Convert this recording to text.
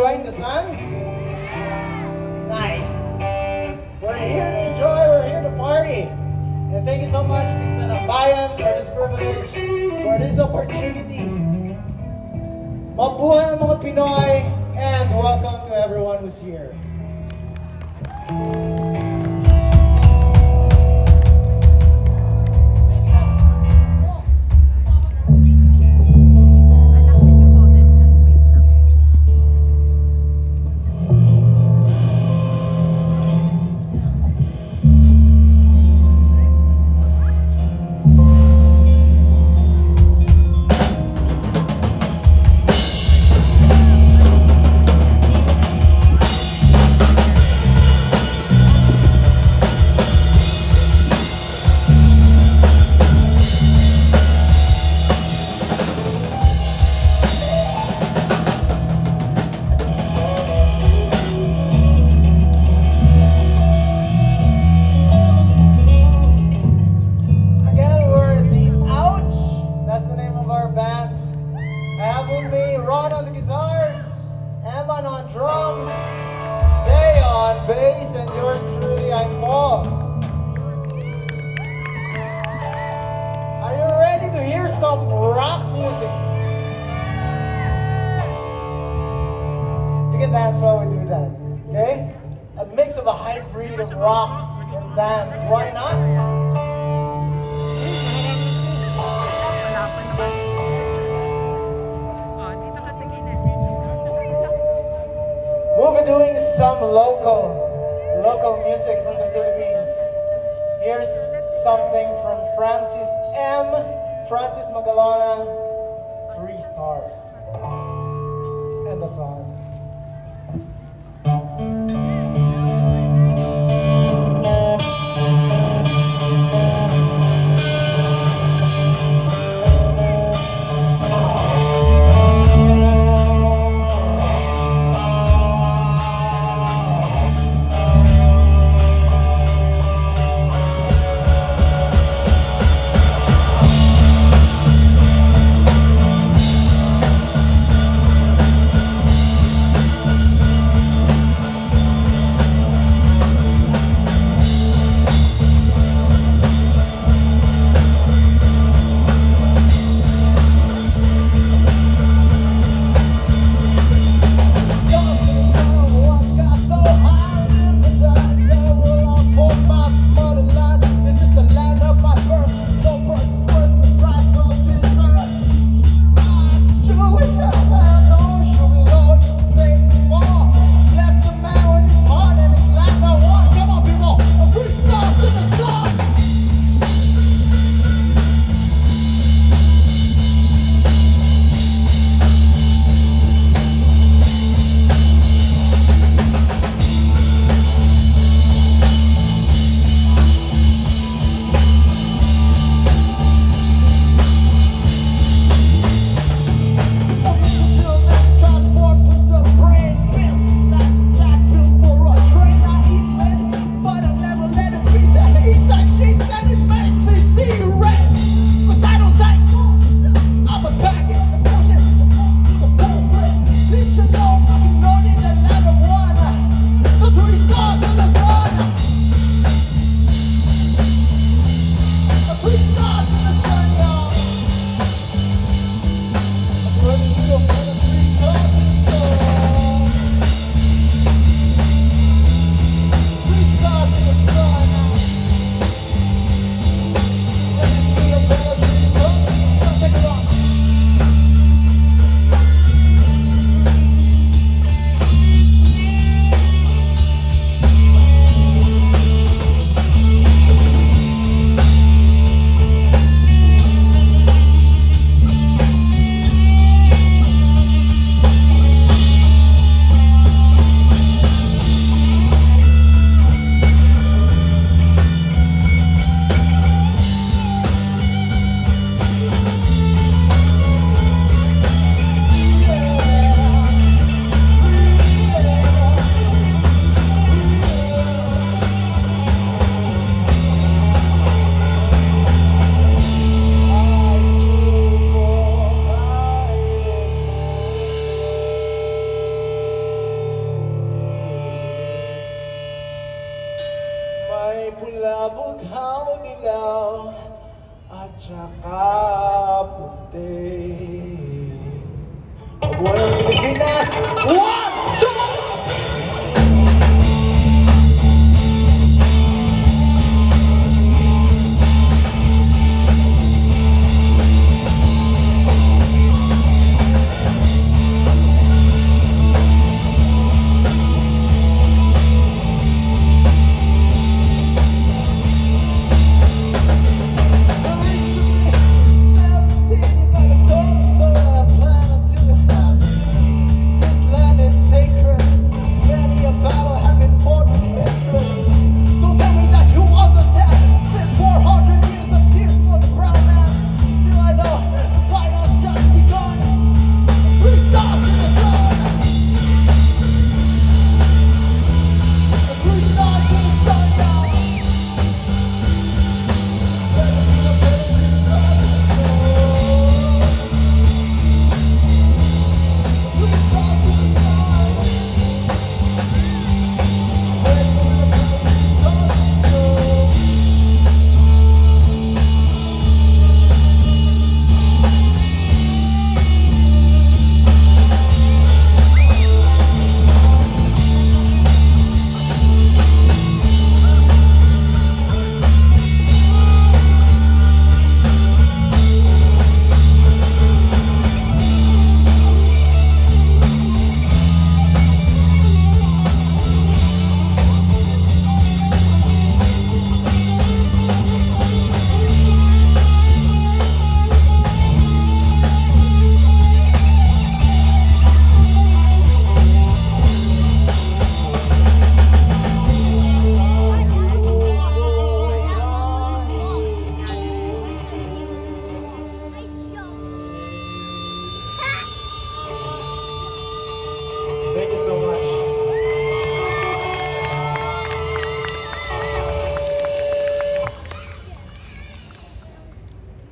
enjoying the sun? Nice. We're here to enjoy, we're here to party. And thank you so much, Mr. Nambayan, for this privilege, for this opportunity. Mabuhay ang mga Pinoy, and welcome to everyone who's here. Anak, can you hold it? Just wait lang. Again, we're the Ouch. That's the name of our band. I have with me Ron on the guitars, Eman on drums, Day on bass, and yours truly, I'm Paul. Are you ready to hear some rock music? You can dance while we do that, okay? A mix of a hybrid of rock and dance. Why not? Wala pa naman. Oh, dito ka sa gilid. We'll be doing some local music from the Philippines. Here's something from Francis M. Francis Magalona, 3 stars. And the song. pula, bughaw, dilaw, at saka puti. Mabuhay ang Pilipinas! One!